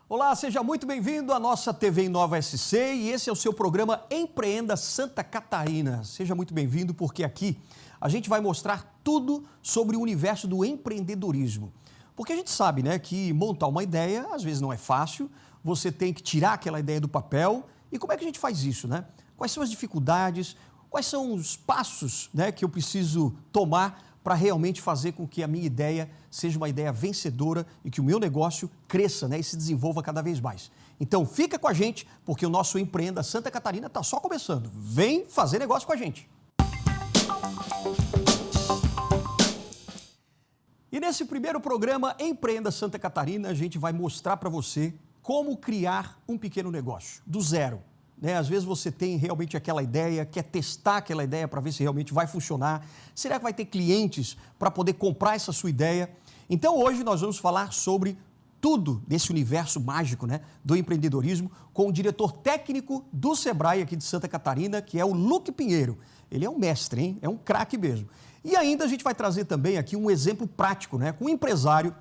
Olá, seja muito bem-vindo à nossa TV Inova SC e esse é o seu programa Empreenda Santa Catarina. Seja muito bem-vindo porque aqui a gente vai mostrar tudo sobre o universo do empreendedorismo. Porque a gente sabe, né, que montar uma ideia às vezes não é fácil, você tem que tirar aquela ideia do papel. E como é que a gente faz isso, né? Quais são as dificuldades, quais são os passos, né, que eu preciso tomar para realmente fazer com que a minha ideia seja uma ideia vencedora e que o meu negócio cresça, né, e se desenvolva cada vez mais. Então, fica com a gente, porque o nosso Empreenda Santa Catarina está só começando. Vem fazer negócio com a gente. E nesse primeiro programa, Empreenda Santa Catarina, a gente vai mostrar para você como criar um pequeno negócio, do zero. Né? Às vezes você tem realmente aquela ideia, quer testar aquela ideia para ver se realmente vai funcionar. Será que vai ter clientes para poder comprar essa sua ideia? Então hoje nós vamos falar sobre tudo desse universo mágico, né, do empreendedorismo com o diretor técnico do Sebrae aqui de Santa Catarina, que é o Luque Pinheiro. Ele é um mestre, hein? É um craque mesmo. E ainda a gente vai trazer também aqui um exemplo prático, né, com um empresário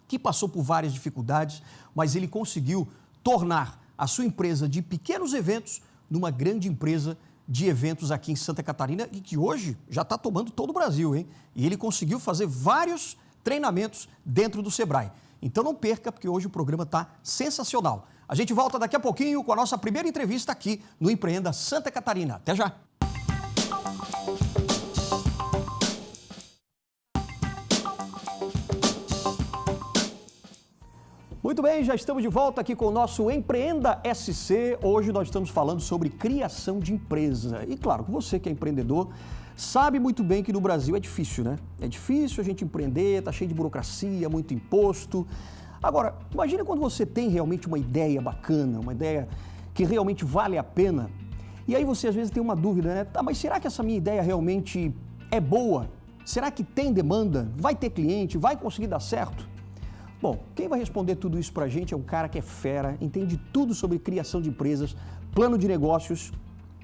que passou por várias dificuldades, mas ele conseguiu tornar a sua empresa de pequenos eventos numa grande empresa de eventos aqui em Santa Catarina e que hoje já está tomando todo o Brasil, hein? E ele conseguiu fazer vários treinamentos dentro do Sebrae. Então não perca, porque hoje o programa está sensacional. A gente volta daqui a pouquinho com a nossa primeira entrevista aqui no Empreenda Santa Catarina. Até já! Muito bem, já estamos de volta aqui com o nosso Empreenda SC. Hoje nós estamos falando sobre criação de empresa. E claro, você que é empreendedor, sabe muito bem que no Brasil é difícil, né? É difícil a gente empreender, tá cheio de burocracia, muito imposto. Agora, imagina quando você tem realmente uma ideia bacana, uma ideia que realmente vale a pena. E aí você às vezes tem uma dúvida, né? Tá, mas será que essa minha ideia realmente é boa? Será que tem demanda? Vai ter cliente? Vai conseguir dar certo? Bom, quem vai responder tudo isso pra gente é um cara que é fera, entende tudo sobre criação de empresas, plano de negócios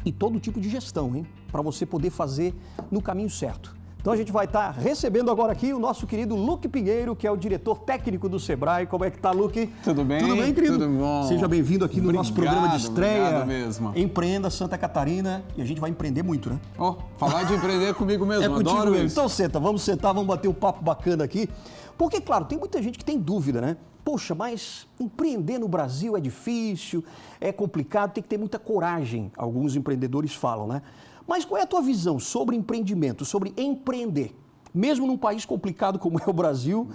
e todo tipo de gestão, hein? Para você poder fazer no caminho certo. Então a gente vai estar recebendo agora aqui o nosso querido Luque Pinheiro, que é o diretor técnico do Sebrae. Como é que tá, Luque? Tudo bem? Tudo bem, querido? Tudo bom. Seja bem-vindo aqui no nosso programa de estreia. Obrigado mesmo. Empreenda Santa Catarina. E a gente vai empreender muito, né? Falar de empreender comigo mesmo, é contigo adoro mesmo. isso. Então senta, vamos sentar, vamos bater um papo bacana aqui. Porque, claro, tem muita gente que tem dúvida, né? Poxa, mas empreender no Brasil é difícil, é complicado, tem que ter muita coragem, alguns empreendedores falam, né? Mas qual é a tua visão sobre empreendimento, sobre empreender? Mesmo num país complicado como é o Brasil,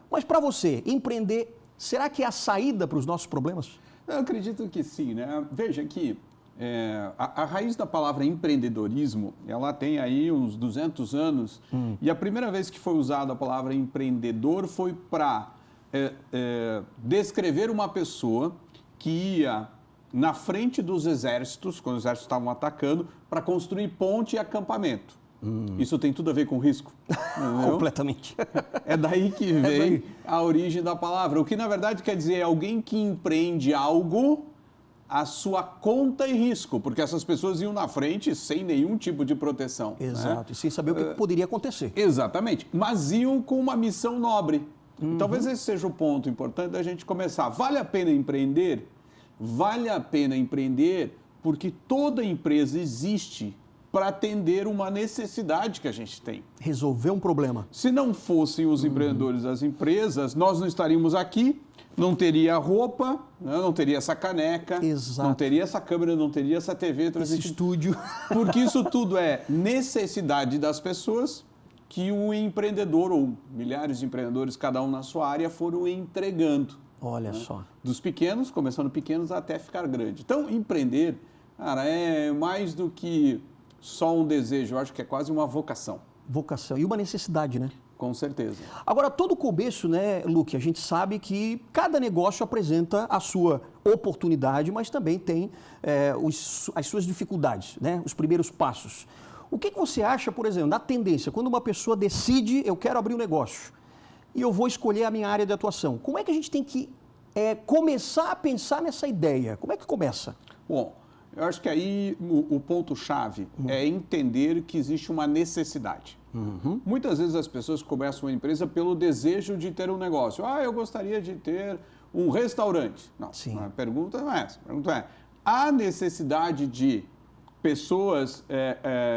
mas para você, empreender, será que é a saída para os nossos problemas? Eu acredito que sim, né? Veja que a raiz da palavra empreendedorismo, ela tem aí uns 200 anos, e a primeira vez que foi usada a palavra empreendedor foi para descrever uma pessoa que ia na frente dos exércitos, quando os exércitos estavam atacando, para construir ponte e acampamento. Isso tem tudo a ver com risco. Completamente. É daí que vem a origem da palavra. O que, na verdade, quer dizer é alguém que empreende algo à sua conta e risco, porque essas pessoas iam na frente sem nenhum tipo de proteção. Exato, né? E sem saber o que poderia acontecer. Exatamente, mas iam com uma missão nobre. Talvez esse seja o ponto importante da gente começar. Vale a pena empreender? Vale a pena empreender porque toda empresa existe para atender uma necessidade que a gente tem. Resolver um problema. Se não fossem os empreendedores as empresas, nós não estaríamos aqui, não teria roupa, não teria essa caneca, Exato. Não teria essa câmera, não teria essa TV, esse estúdio. Porque isso tudo é necessidade das pessoas que o empreendedor, ou milhares de empreendedores, cada um na sua área, foram entregando. Olha só. Dos pequenos, começando pequenos, até ficar grande. Então, empreender, cara, é mais do que só um desejo, eu acho que é quase uma vocação. Vocação. E uma necessidade, né? Com certeza. Agora, todo começo, né, Luque, a gente sabe que cada negócio apresenta a sua oportunidade, mas também tem as suas dificuldades, né? Os primeiros passos. O que você acha, por exemplo, da tendência, quando uma pessoa decide, eu quero abrir um negócio e eu vou escolher a minha área de atuação, como é que a gente tem que começar a pensar nessa ideia? Como é que começa? Bom, eu acho que aí o ponto-chave é entender que existe uma necessidade. Muitas vezes as pessoas começam uma empresa pelo desejo de ter um negócio. Eu gostaria de ter um restaurante. Não, Sim. a pergunta não é essa. A pergunta é, há necessidade de pessoas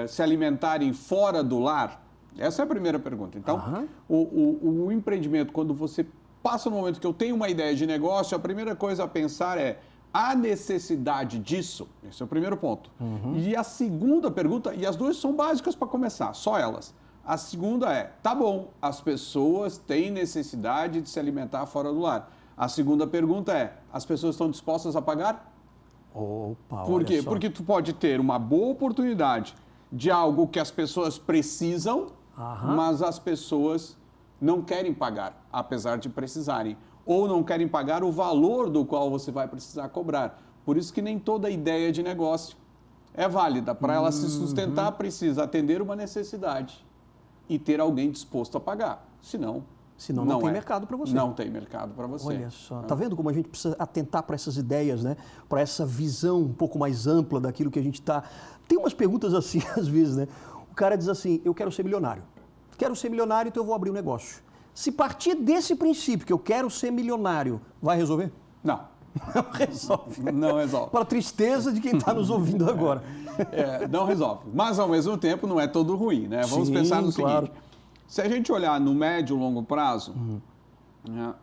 se alimentarem fora do lar? Essa é a primeira pergunta. Então, o empreendimento, quando você passa no momento que eu tenho uma ideia de negócio, a primeira coisa a pensar é, há necessidade disso? Esse é o primeiro ponto. E a segunda pergunta, e as duas são básicas para começar, só elas. A segunda é, tá bom, as pessoas têm necessidade de se alimentar fora do lar. A segunda pergunta é, as pessoas estão dispostas a pagar? Opa, Por quê? olha só. Porque tu pode ter uma boa oportunidade de algo que as pessoas precisam, mas as pessoas não querem pagar, apesar de precisarem. Ou não querem pagar o valor do qual você vai precisar cobrar. Por isso que nem toda ideia de negócio é válida. Para ela se sustentar, precisa atender uma necessidade e ter alguém disposto a pagar. Senão não tem mercado para você. Não tem mercado para você. Olha só, tá vendo como a gente precisa atentar para essas ideias, né? Para essa visão um pouco mais ampla daquilo que a gente está... Tem umas perguntas assim, às vezes, né? O cara diz assim, eu quero ser milionário. Quero ser milionário, então eu vou abrir um negócio. Se partir desse princípio, que eu quero ser milionário, vai resolver? Não. Não resolve. Não resolve. Para a tristeza de quem está nos ouvindo agora. Não resolve. Mas, ao mesmo tempo, não é todo ruim, né? Vamos pensar no seguinte. Se a gente olhar no médio e longo prazo, né,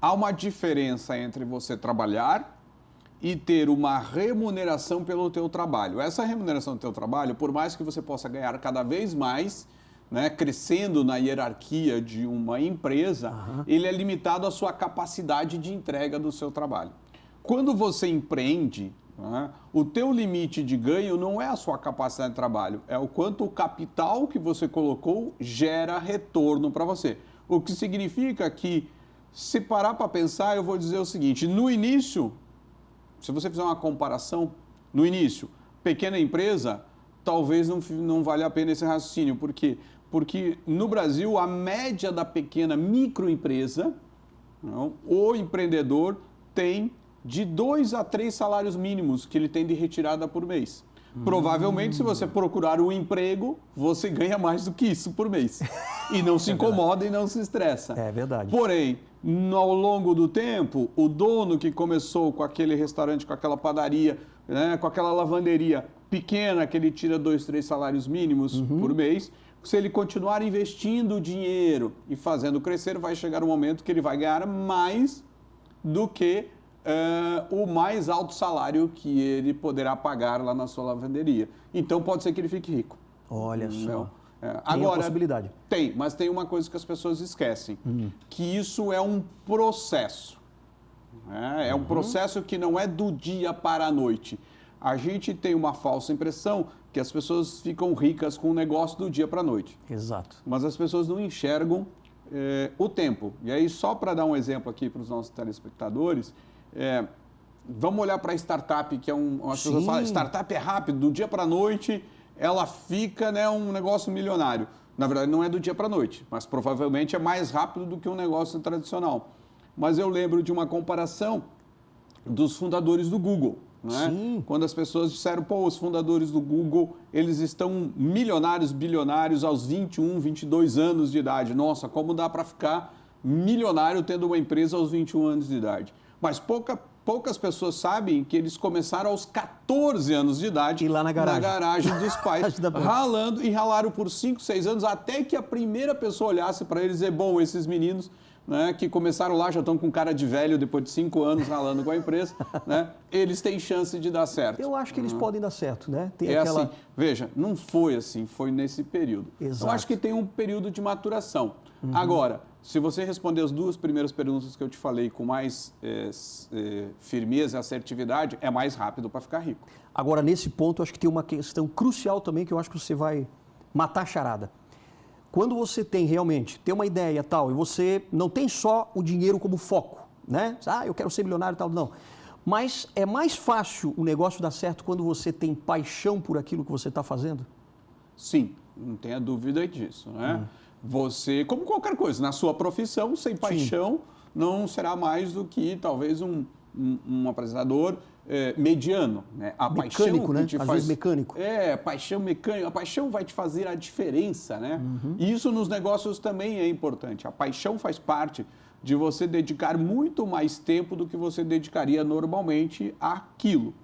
há uma diferença entre você trabalhar e ter uma remuneração pelo teu trabalho. Essa remuneração do teu trabalho, por mais que você possa ganhar cada vez mais, né, crescendo na hierarquia de uma empresa, ele é limitado à sua capacidade de entrega do seu trabalho. Quando você empreende, né, o teu limite de ganho não é a sua capacidade de trabalho, é o quanto o capital que você colocou gera retorno para você. O que significa que, se parar para pensar, eu vou dizer o seguinte, no início, se você fizer uma comparação, no início, pequena empresa, talvez não valha a pena esse raciocínio. Por quê? Porque no Brasil, a média da pequena microempresa, o empreendedor tem de 2 a 3 salários mínimos que ele tem de retirada por mês. Provavelmente, se você procurar um emprego, você ganha mais do que isso por mês. E não se incomoda e não se estressa. É verdade. Porém, ao longo do tempo, o dono que começou com aquele restaurante, com aquela padaria, né, com aquela lavanderia pequena, que ele tira 2, 3 salários mínimos por mês, se ele continuar investindo dinheiro e fazendo crescer, vai chegar um momento que ele vai ganhar mais do que o mais alto salário que ele poderá pagar lá na sua lavanderia. Então, pode ser que ele fique rico. Olha só. Agora, tem a possibilidade. Tem, mas tem uma coisa que as pessoas esquecem, que isso é um processo. É um processo que não é do dia para a noite. A gente tem uma falsa impressão que as pessoas ficam ricas com o negócio do dia para a noite. Exato. Mas as pessoas não enxergam o tempo. E aí, só para dar um exemplo aqui para os nossos telespectadores, vamos olhar para a startup, que é as pessoas falam, startup é rápido, do dia para a noite ela fica, né, um negócio milionário. Na verdade, não é do dia para a noite, mas provavelmente é mais rápido do que um negócio tradicional. Mas eu lembro de uma comparação dos fundadores do Google. Né? Quando as pessoas disseram, pô, os fundadores do Google, eles estão milionários, bilionários aos 21, 22 anos de idade. Nossa, como dá para ficar milionário tendo uma empresa aos 21 anos de idade? Mas poucas pessoas sabem que eles começaram aos 14 anos de idade e lá na garagem dos pais, ralando, e ralaram por 5, 6 anos, até que a primeira pessoa olhasse para eles e dizer, bom, esses meninos, né, que começaram lá, já estão com cara de velho depois de 5 anos ralando com a empresa, né, eles têm chance de dar certo. Eu acho que eles podem dar certo, né? Tem assim, veja, não foi assim, foi nesse período. Exato. Eu acho que tem um período de maturação. Agora, se você responder as 2 primeiras perguntas que eu te falei com mais firmeza e assertividade, é mais rápido para ficar rico. Agora, nesse ponto, eu acho que tem uma questão crucial também, que eu acho que você vai matar a charada. Quando você tem realmente, tem uma ideia tal, e você não tem só o dinheiro como foco, né? Eu quero ser milionário e tal, não. Mas é mais fácil o negócio dar certo quando você tem paixão por aquilo que você está fazendo? Sim, não tenha dúvida disso, né? Você, como qualquer coisa, na sua profissão, sem paixão, não será mais do que talvez um apresentador mediano, né? A Mecânico, paixão né? que te Às faz... vezes mecânico. Paixão mecânica. A paixão vai te fazer a diferença, né? E isso nos negócios também é importante. A paixão faz parte de você dedicar muito mais tempo do que você dedicaria normalmente àquilo.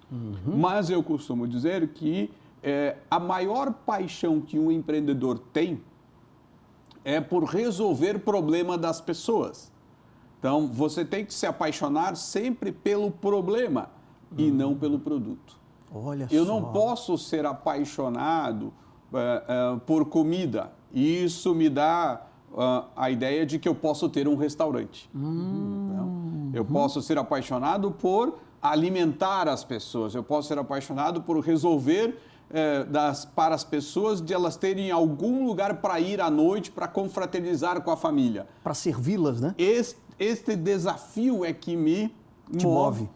Mas eu costumo dizer que a maior paixão que um empreendedor tem é por resolver problema das pessoas. Então, você tem que se apaixonar sempre pelo problema e não pelo produto. Olha Eu só. não posso ser apaixonado por comida. Isso me dá a ideia de que eu posso ter um restaurante. Então, eu posso ser apaixonado por alimentar as pessoas. Eu posso ser apaixonado por resolver para as pessoas de elas terem algum lugar para ir à noite para confraternizar com a família. Para servi-las, né? Este desafio é que me move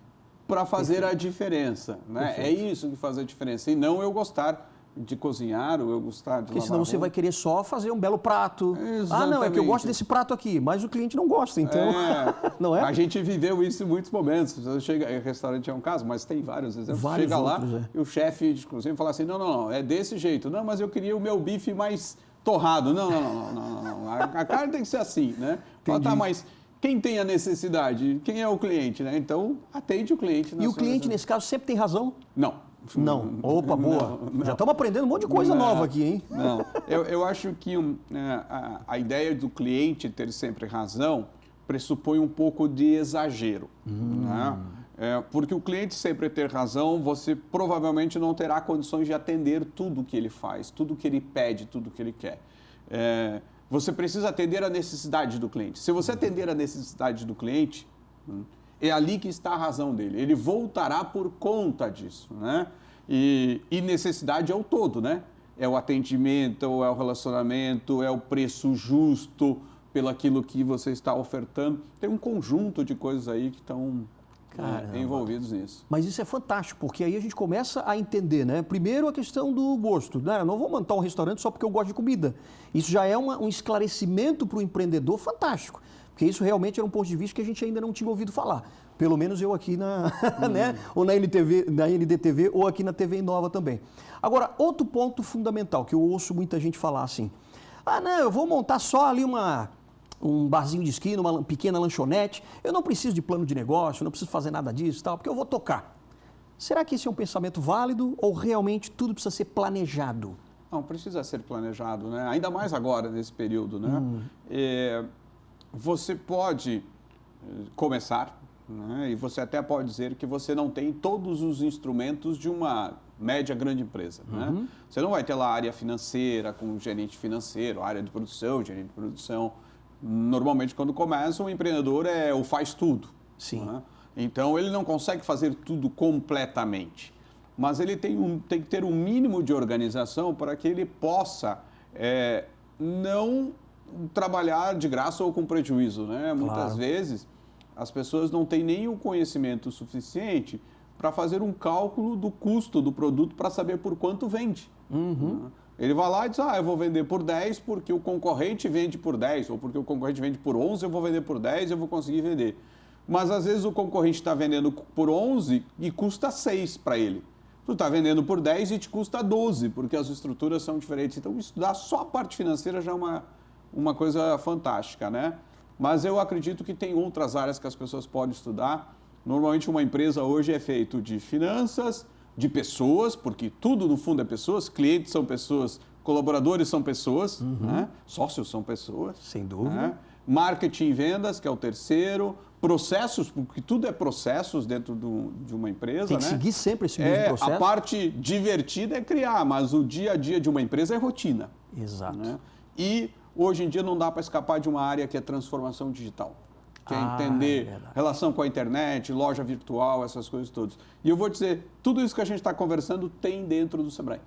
para fazer a diferença. Né? É isso que faz a diferença. E não eu gostar de cozinhar ou eu gostar de Porque lavar senão você vai querer só fazer um belo prato. Exatamente. Ah, não, é que eu gosto desse prato aqui, mas o cliente não gosta, então... Não é? A gente viveu isso em muitos momentos. Você chega, restaurante é um caso, mas tem vários exemplos. Vários chega outros, lá e o chefe de cozinha fala assim, não, é desse jeito. Não, mas eu queria o meu bife mais torrado. Não. A carne tem que ser assim, né? Fala, tá, mas... Quem tem a necessidade? Quem é o cliente, né? Então, atende o cliente. E o cliente, nesse caso, sempre tem razão? Não. Opa, boa. Já estamos aprendendo um monte de coisa nova aqui, hein? Não. Eu acho que a ideia do cliente ter sempre razão pressupõe um pouco de exagero. Né? Porque o cliente sempre ter razão, você provavelmente não terá condições de atender tudo que ele faz, tudo que ele pede, tudo que ele quer. Você precisa atender a necessidade do cliente. Se você atender a necessidade do cliente, é ali que está a razão dele. Ele voltará por conta disso, né? E necessidade é o todo, né? É o atendimento, é o relacionamento, é o preço justo pelaquilo que você está ofertando. Tem um conjunto de coisas aí que estão envolvidos nisso. Mas isso é fantástico, porque aí a gente começa a entender, né? Primeiro a questão do gosto, né? Eu não vou montar um restaurante só porque eu gosto de comida. Isso já é um esclarecimento para o empreendedor fantástico, porque isso realmente era um ponto de vista que a gente ainda não tinha ouvido falar. Pelo menos eu aqui né? Ou na NDTV ou aqui na TV Inova também. Agora, outro ponto fundamental que eu ouço muita gente falar assim, não, eu vou montar só ali um barzinho de esquina, uma pequena lanchonete, eu não preciso de plano de negócio, não preciso fazer nada disso e tal, porque eu vou tocar. Será que esse é um pensamento válido ou realmente tudo precisa ser planejado? Não, precisa ser planejado, né? Ainda mais agora, nesse período, né? Você pode começar, né? E você até pode dizer que você não tem todos os instrumentos de uma média grande empresa, né? Você não vai ter lá a área financeira com gerente financeiro, área de produção, gerente de produção. Normalmente, quando começa, o empreendedor o faz tudo. Sim. Né? Então, ele não consegue fazer tudo completamente. Mas ele tem que ter um mínimo de organização para que ele possa não trabalhar de graça ou com prejuízo. Né? Claro. Muitas vezes, as pessoas não têm nem o conhecimento suficiente para fazer um cálculo do custo do produto para saber por quanto vende. Né? Ele vai lá e diz, eu vou vender por 10 porque o concorrente vende por 10, ou porque o concorrente vende por 11, eu vou vender por 10 e eu vou conseguir vender. Mas, às vezes, o concorrente está vendendo por 11 e custa 6 para ele. Tu está vendendo por 10 e te custa 12, porque as estruturas são diferentes. Então, estudar só a parte financeira já é uma coisa fantástica, né? Mas eu acredito que tem outras áreas que as pessoas podem estudar. Normalmente, uma empresa hoje é feita de finanças, de pessoas, porque tudo no fundo é pessoas, clientes são pessoas, colaboradores são pessoas, né? Sócios são pessoas. Sem dúvida. Né? Marketing e vendas, que é o terceiro, processos, porque tudo é processos dentro de uma empresa. Tem que seguir sempre esse mesmo processo. A parte divertida é criar, mas o dia a dia de uma empresa é rotina. Exato. Né? E hoje em dia não dá para escapar de uma área que é transformação digital. Que é entender relação com a internet, loja virtual, essas coisas todas. E eu vou dizer, tudo isso que a gente está conversando tem dentro do Sebrae.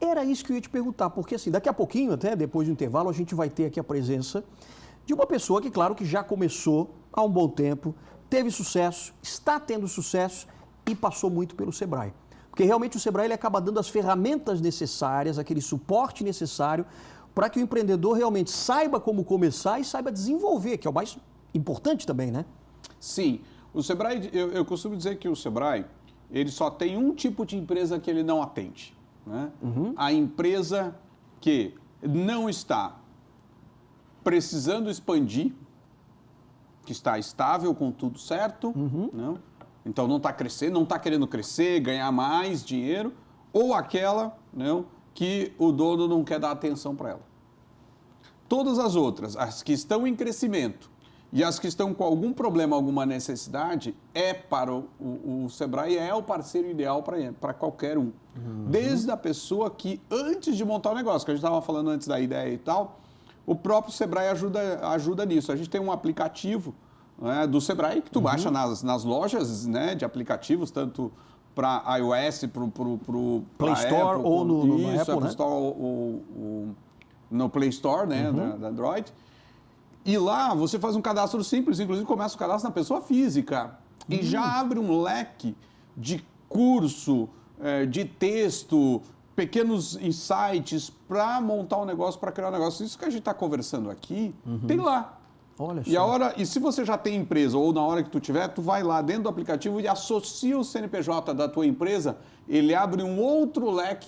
Era isso que eu ia te perguntar, porque assim, daqui a pouquinho, até depois do intervalo, a gente vai ter aqui a presença de uma pessoa que, claro, que já começou há um bom tempo, teve sucesso, está tendo sucesso e passou muito pelo Sebrae. Porque realmente o Sebrae ele acaba dando as ferramentas necessárias, aquele suporte necessário para que o empreendedor realmente saiba como começar e saiba desenvolver, que é o mais importante também, né? Sim. O Sebrae, eu costumo dizer que o Sebrae ele só tem um tipo de empresa que ele não atende, né? A empresa que não está precisando expandir, que está estável com tudo certo, né? Então não está crescendo, não está querendo crescer, ganhar mais dinheiro, ou aquela, né, que o dono não quer dar atenção para ela. Todas as outras, as que estão em crescimento e as que estão com algum problema, alguma necessidade, para o Sebrae é o parceiro ideal para qualquer um. Desde a pessoa que, antes de montar o negócio, que a gente estava falando antes da ideia e tal, o próprio Sebrae ajuda nisso. A gente tem um aplicativo, né, do Sebrae que tu baixa nas lojas, né, de aplicativos, tanto para iOS, para o Play Store Apple, ou no Apple, Apple né? Store, no Play Store, né, da Android. E lá você faz um cadastro simples, inclusive começa o cadastro na pessoa física e já abre um leque de curso, de texto, pequenos insights para montar um negócio, para criar um negócio. Isso que a gente está conversando aqui, tem lá. Olha só. E se você já tem empresa ou na hora que tu tiver, tu vai lá dentro do aplicativo e associa o CNPJ da tua empresa, ele abre um outro leque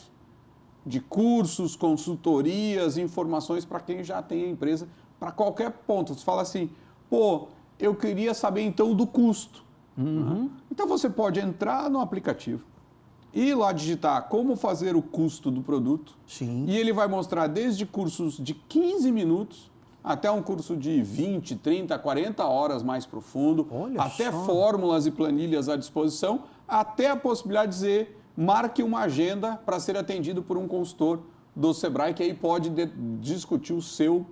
de cursos, consultorias, informações para quem já tem a empresa, para qualquer ponto. Você fala assim, pô, eu queria saber então do custo. Então você pode entrar no aplicativo, ir lá digitar como fazer o custo do produto. Sim. E ele vai mostrar desde cursos de 15 minutos até um curso de 20, 30, 40 horas mais profundo, Olha até só. fórmulas e planilhas à disposição, até a possibilidade de dizer, marque uma agenda para ser atendido por um consultor do Sebrae, que aí pode discutir o seu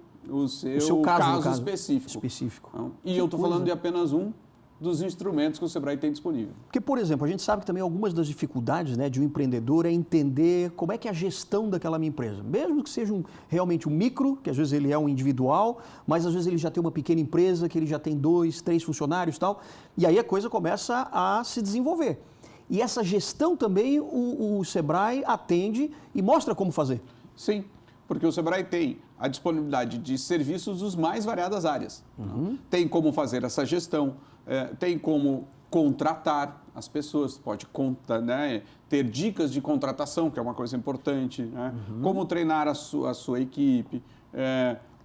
caso específico. Então, e eu estou falando de apenas um dos instrumentos que o Sebrae tem disponível. Porque, por exemplo, a gente sabe que também algumas das dificuldades, né, de um empreendedor é entender como é que é a gestão daquela minha empresa. Mesmo que seja realmente um micro, que às vezes ele é um individual, mas às vezes ele já tem uma pequena empresa, que ele já tem 2, 3 funcionários e tal, e aí a coisa começa a se desenvolver. E essa gestão também o Sebrae atende e mostra como fazer. Sim, porque o Sebrae tem a disponibilidade de serviços dos mais variadas áreas. Tem como fazer essa gestão, tem como contratar as pessoas, pode né, ter dicas de contratação, que é uma coisa importante, né? Como treinar a sua equipe,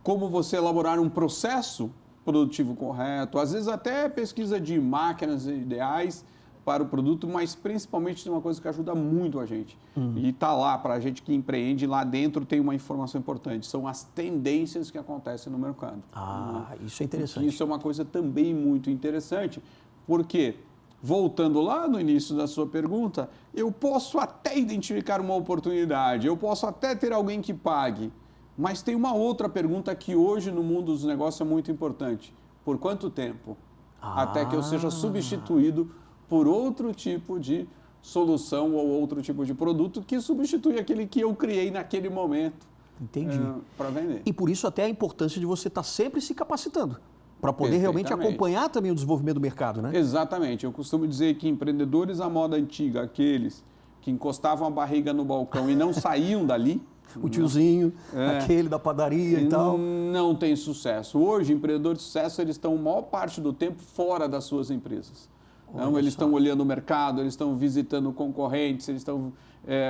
como você elaborar um processo produtivo correto, às vezes até pesquisa de máquinas ideais para o produto, mas principalmente tem uma coisa que ajuda muito a gente. E está lá, para a gente que empreende, lá dentro tem uma informação importante, são as tendências que acontecem no mercado. Isso é interessante. Isso é uma coisa também muito interessante, porque, voltando lá no início da sua pergunta, eu posso até identificar uma oportunidade, eu posso até ter alguém que pague, mas tem uma outra pergunta que hoje no mundo dos negócios é muito importante. Por quanto tempo? Até que eu seja substituído por outro tipo de solução ou outro tipo de produto que substitui aquele que eu criei naquele momento. Entendi. Para vender. E por isso até a importância de você estar sempre se capacitando, para poder realmente acompanhar também o desenvolvimento do mercado, né? Exatamente. Eu costumo dizer que empreendedores à moda antiga, aqueles que encostavam a barriga no balcão e não saíam dali, o tiozinho, aquele da padaria e tal. Não tem sucesso. Hoje, empreendedores de sucesso, eles estão a maior parte do tempo fora das suas empresas. Então, eles estão olhando o mercado, eles estão visitando concorrentes, eles estão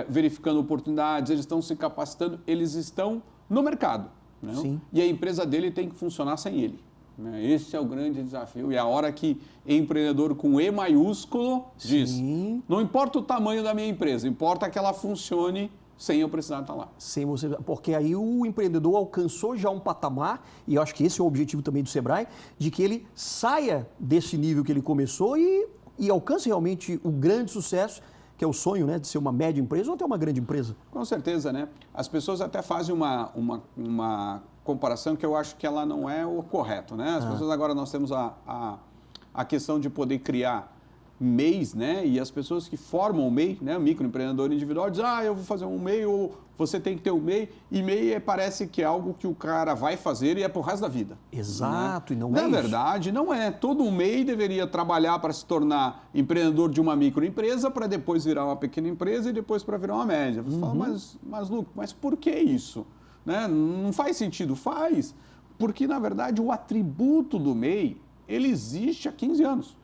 verificando oportunidades, eles estão se capacitando, eles estão no mercado. Né? Sim. E a empresa dele tem que funcionar sem ele. Né? Esse é o grande desafio. E a hora que empreendedor com E maiúsculo diz, não importa o tamanho da minha empresa, importa que ela funcione sem eu precisar estar lá. Sem você, porque aí o empreendedor alcançou já um patamar, e eu acho que esse é o objetivo também do Sebrae, de que ele saia desse nível que ele começou e alcance realmente o grande sucesso, que é o sonho, né, de ser uma média empresa ou até uma grande empresa. Com certeza, né? As pessoas até fazem uma comparação que eu acho que ela não é o correto, né? As pessoas agora, nós temos a questão de poder criar MEIs, né? E as pessoas que formam o MEI, né? O microempreendedor individual, diz, eu vou fazer um MEI, ou você tem que ter um MEI, e MEI parece que é algo que o cara vai fazer e é pro resto da vida. Exato, né? E não é isso. Na verdade, não é. Todo um MEI deveria trabalhar para se tornar empreendedor de uma microempresa, para depois virar uma pequena empresa e depois para virar uma média. Você fala, mas Luco, mas por que isso? Né? Não faz sentido? Faz. Porque, na verdade, o atributo do MEI, ele existe há 15 anos.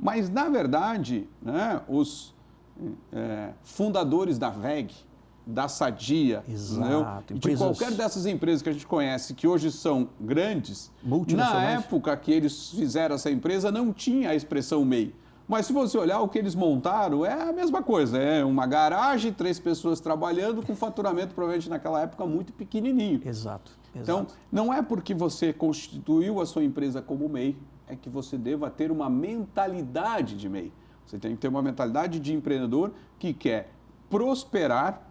Mas, na verdade, né, os fundadores da WEG, da Sadia, Exato, e de qualquer dessas empresas que a gente conhece, que hoje são grandes, na época que eles fizeram essa empresa, não tinha a expressão MEI. Mas se você olhar o que eles montaram, é a mesma coisa. É uma garagem, 3 pessoas trabalhando, com faturamento, provavelmente naquela época, muito pequenininho. Exato. Então, não é porque você constituiu a sua empresa como MEI, é que você deva ter uma mentalidade de MEI. Você tem que ter uma mentalidade de empreendedor que quer prosperar,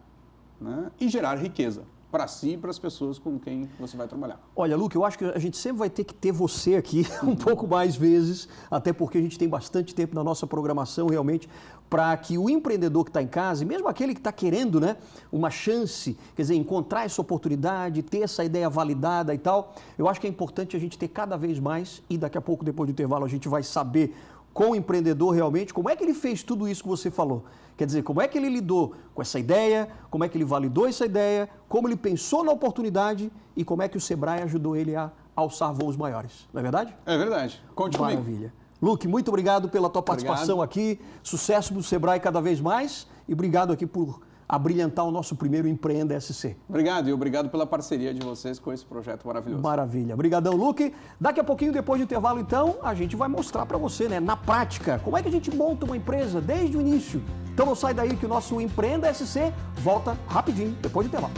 né, e gerar riqueza para si e para as pessoas com quem você vai trabalhar. Olha, Luque, eu acho que a gente sempre vai ter que ter você aqui um pouco mais vezes, até porque a gente tem bastante tempo na nossa programação realmente para que o empreendedor que está em casa, e mesmo aquele que está querendo, né, uma chance, quer dizer, encontrar essa oportunidade, ter essa ideia validada e tal, eu acho que é importante a gente ter cada vez mais, e daqui a pouco, depois do intervalo, a gente vai saber com o empreendedor realmente, como é que ele fez tudo isso que você falou. Quer dizer, como é que ele lidou com essa ideia, como é que ele validou essa ideia, como ele pensou na oportunidade e como é que o Sebrae ajudou ele a alçar voos maiores. Não é verdade? É verdade. Conte comigo. Maravilha. Luque, muito obrigado pela tua participação aqui. Sucesso do Sebrae cada vez mais e obrigado aqui por abrilhantar o nosso primeiro Empreenda SC. Obrigado e obrigado pela parceria de vocês com esse projeto maravilhoso. Maravilha. Obrigadão, Luque. Daqui a pouquinho, depois do intervalo, então, a gente vai mostrar para você, né, na prática, como é que a gente monta uma empresa desde o início. Então não sai daí que o nosso Empreenda SC volta rapidinho, depois do intervalo.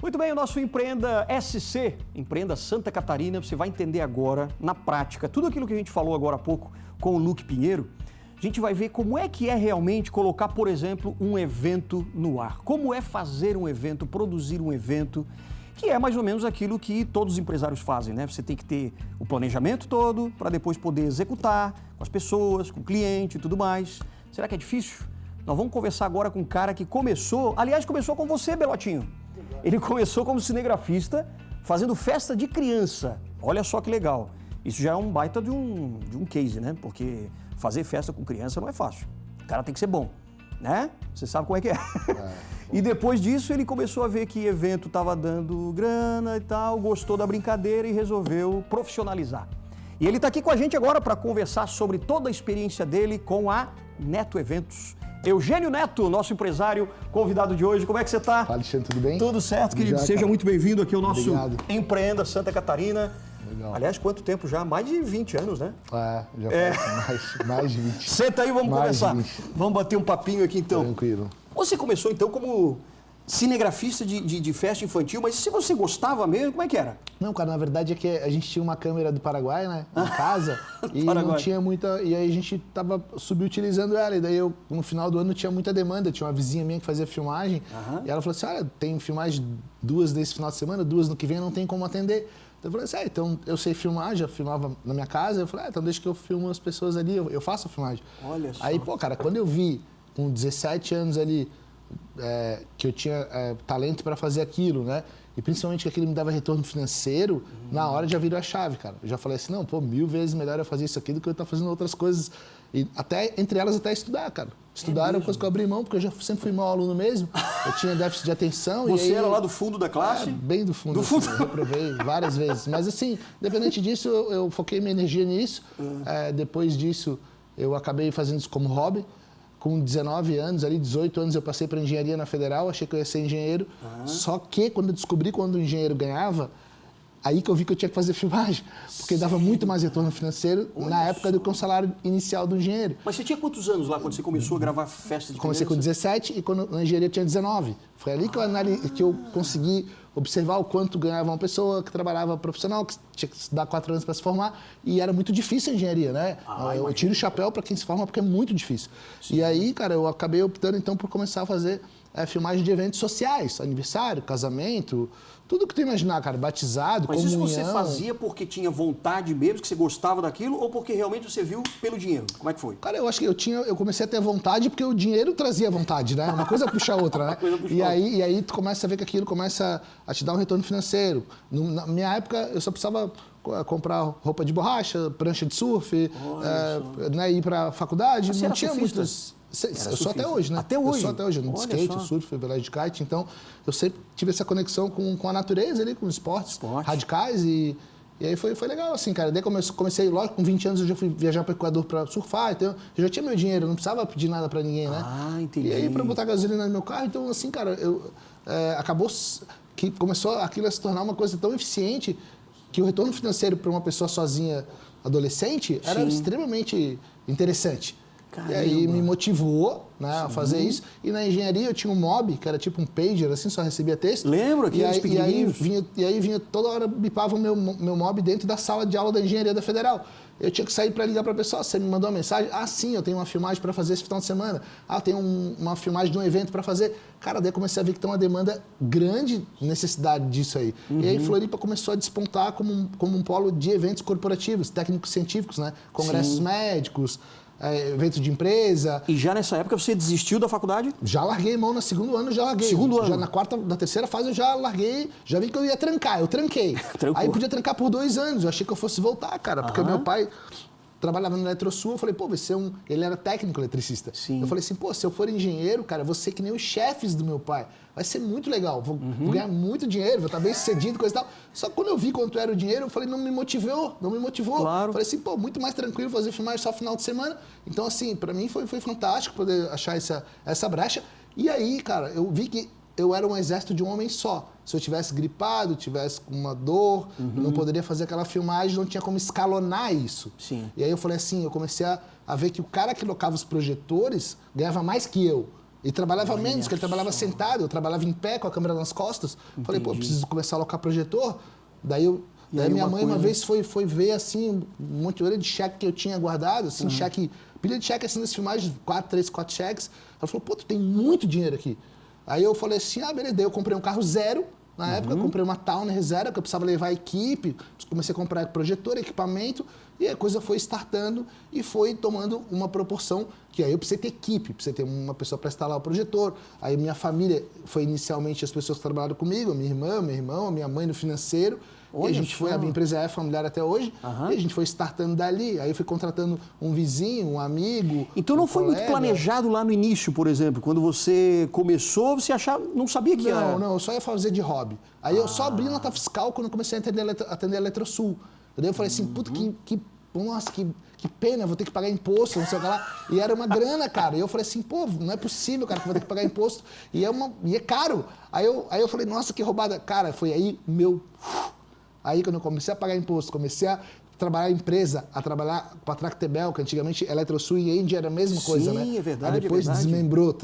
Muito bem, o nosso Empreenda SC, Empreenda Santa Catarina, você vai entender agora, na prática, tudo aquilo que a gente falou agora há pouco com o Luque Pinheiro, a gente vai ver como é que é realmente colocar, por exemplo, um evento no ar. Como é fazer um evento, produzir um evento, que é mais ou menos aquilo que todos os empresários fazem, né? Você tem que ter o planejamento todo para depois poder executar com as pessoas, com o cliente e tudo mais. Será que é difícil? Nós vamos conversar agora com um cara que começou com você, Belotinho. Ele começou como cinegrafista, fazendo festa de criança. Olha só que legal. Isso já é um baita de um case, né? Porque fazer festa com criança não é fácil. O cara tem que ser bom, né? Você sabe como é que é. E depois disso ele começou a ver que evento estava dando grana e tal, gostou da brincadeira e resolveu profissionalizar. E ele está aqui com a gente agora para conversar sobre toda a experiência dele com a Neto Eventos. Eugênio Neto, nosso empresário, convidado de hoje. Como é que você está? Fala, Alexandre, tudo bem? Tudo certo, querido. Seja muito bem-vindo aqui ao nosso Empreenda Santa Catarina. Legal. Aliás, quanto tempo já? Mais de 20 anos, né? Já faz mais de 20. Senta aí, vamos conversar. Vamos bater um papinho aqui, então. Tranquilo. Você começou, então, como cinegrafista de festa infantil, mas se você gostava mesmo, como é que era? Não, cara, na verdade é que a gente tinha uma câmera do Paraguai, né, em casa, e não tinha muita... E aí a gente tava subutilizando ela, e daí eu, no final do ano, tinha muita demanda. Tinha uma vizinha minha que fazia filmagem, e ela falou assim, olha, tem filmagem 2 desse final de semana, 2 no que vem, não tem como atender. Então eu falei assim, então eu sei filmar, já filmava na minha casa, eu falei, então deixa que eu filmo as pessoas ali, eu faço a filmagem. Olha só. Aí, pô, cara, quando eu vi, com 17 anos ali, que eu tinha talento para fazer aquilo, né? E principalmente que aquilo me dava retorno financeiro, na hora já virou a chave, cara. Eu já falei assim, não, pô, 1000 vezes melhor eu fazer isso aqui do que eu estar fazendo outras coisas. E até, entre elas, até estudar, cara. Estudar era uma coisa que eu abri mão, porque eu já sempre fui mau aluno mesmo. Eu tinha déficit de atenção. Você era lá do fundo da classe? Bem do fundo. Eu reprovei várias vezes. Mas assim, independente disso, eu foquei minha energia nisso. Depois disso, eu acabei fazendo isso como hobby. Com 19 anos, ali 18 anos, eu passei para engenharia na Federal, achei que eu ia ser engenheiro. Só que, quando eu descobri quando o engenheiro ganhava, aí que eu vi que eu tinha que fazer filmagem, porque dava muito mais retorno financeiro na época do que um salário inicial do engenheiro. Mas você tinha quantos anos lá quando você começou a gravar festa de criança? Comecei com 17 e quando na engenharia eu tinha 19. Foi ali que eu consegui observar o quanto ganhava uma pessoa que trabalhava profissional, que tinha que dar 4 anos para se formar, e era muito difícil a engenharia, né? Eu tiro o chapéu para quem se forma porque é muito difícil. Sim. E aí, cara, eu acabei optando então por começar a fazer filmagem de eventos sociais, aniversário, casamento, tudo que tu imaginar, cara, batizado, Mas comunhão. Mas isso você fazia porque tinha vontade mesmo, que você gostava daquilo, ou porque realmente você viu pelo dinheiro? Como é que foi? Cara, eu acho que eu comecei a ter vontade porque o dinheiro trazia vontade, né? Uma coisa puxa a outra, né? E aí tu começa a ver que aquilo começa a te dar um retorno financeiro. Na minha época, eu só precisava comprar roupa de borracha, prancha de surf, né, ir pra faculdade. Mas não tinha muitas... Eu sou até hoje, né? Até hoje? Eu sou até hoje. Eu ando de skate, eu surfo, eu velagem de kite. Então, eu sempre tive essa conexão com a natureza ali, com os esportes radicais. E aí foi legal, assim, cara. Daí comecei, lógico, com 20 anos eu já fui viajar para o Equador para surfar. Então, eu já tinha meu dinheiro, eu não precisava pedir nada para ninguém, né? Ah, entendi. E aí, para botar gasolina no meu carro, então, assim, cara, acabou que começou aquilo a se tornar uma coisa tão eficiente que o retorno financeiro para uma pessoa sozinha, adolescente, era extremamente interessante. Caramba. E aí me motivou, né, a fazer isso. E na engenharia eu tinha um mob, que era tipo um pager, assim, só recebia texto. Lembro aqueles pequenininhos. E aí vinha toda hora, bipava o meu mob dentro da sala de aula da engenharia da Federal. Eu tinha que sair para ligar para a pessoa. Você me mandou uma mensagem? Ah, sim, eu tenho uma filmagem para fazer esse final de semana. Ah, eu tenho uma filmagem de um evento para fazer. Cara, daí eu comecei a ver que tem uma demanda grande, necessidade disso aí. E aí Floripa começou a despontar como um polo de eventos corporativos, técnicos científicos, né? Congressos médicos, eventos de empresa. E já nessa época você desistiu da faculdade? Já larguei mão, no segundo ano já larguei. Segundo ano? Já na terceira fase eu já larguei, já vi que eu ia trancar, eu tranquei. Aí podia trancar por 2 anos, eu achei que eu fosse voltar, cara, porque meu pai trabalhava no Eletrosul, eu falei, pô, vai ser ele era técnico eletricista. Sim. Eu falei assim, pô, se eu for engenheiro, cara, vou ser que nem os chefes do meu pai. Vai ser muito legal, vou ganhar muito dinheiro, vou estar bem sucedido, coisa e tal. Só que quando eu vi quanto era o dinheiro, eu falei, não me motivou. Claro. Falei assim, pô, muito mais tranquilo fazer filmagem só final de semana. Então, assim, pra mim foi fantástico poder achar essa brecha. E aí, cara, eu vi que eu era um exército de um homem só. Se eu tivesse gripado, tivesse com uma dor, eu não poderia fazer aquela filmagem, não tinha como escalonar isso. Sim. E aí eu falei assim, eu comecei a ver que o cara que locava os projetores ganhava mais que eu. E trabalhava menos, porque ele trabalhava sentado, eu trabalhava em pé com a câmera nas costas. Entendi. Falei, pô, eu preciso começar a alocar projetor. Daí minha mãe uma vez foi ver assim, um monte de cheque que eu tinha guardado, assim, cheque, pilha de cheque assim nas filmagens, 3, 4 cheques. Ela falou, pô, tu tem muito dinheiro aqui. Aí eu falei assim, beleza, daí eu comprei um carro zero. Na época, eu comprei uma Towner zero, que eu precisava levar a equipe, comecei a comprar projetor, equipamento, e a coisa foi startando e foi tomando uma proporção que aí eu precisei ter equipe, precisei ter uma pessoa para instalar o projetor. Aí minha família foi inicialmente as pessoas que trabalharam comigo, minha irmã, meu irmão, a minha mãe no financeiro. Olha, e a gente foi, a minha empresa é familiar até hoje, e a gente foi startando dali. Aí eu fui contratando um vizinho, um amigo. Então não foi muito planejado lá no início, por exemplo? Quando você começou, você não sabia que era... Não, eu só ia fazer de hobby. Aí eu só abri nota fiscal quando eu comecei a atender a Eletrosul. Daí eu falei assim, puta, nossa, que pena, vou ter que pagar imposto, não sei o que lá. E era uma grana, cara. E eu falei assim, pô, não é possível, cara, que eu vou ter que pagar imposto. E é caro. Aí eu falei, nossa, que roubada. Cara, foi aí Aí quando eu comecei a pagar imposto, comecei a trabalhar em empresa, a trabalhar com a Tractebel, que antigamente Eletrosul e Engie era a mesma coisa, né? Sim, é verdade. Aí depois é verdade. desmembrou,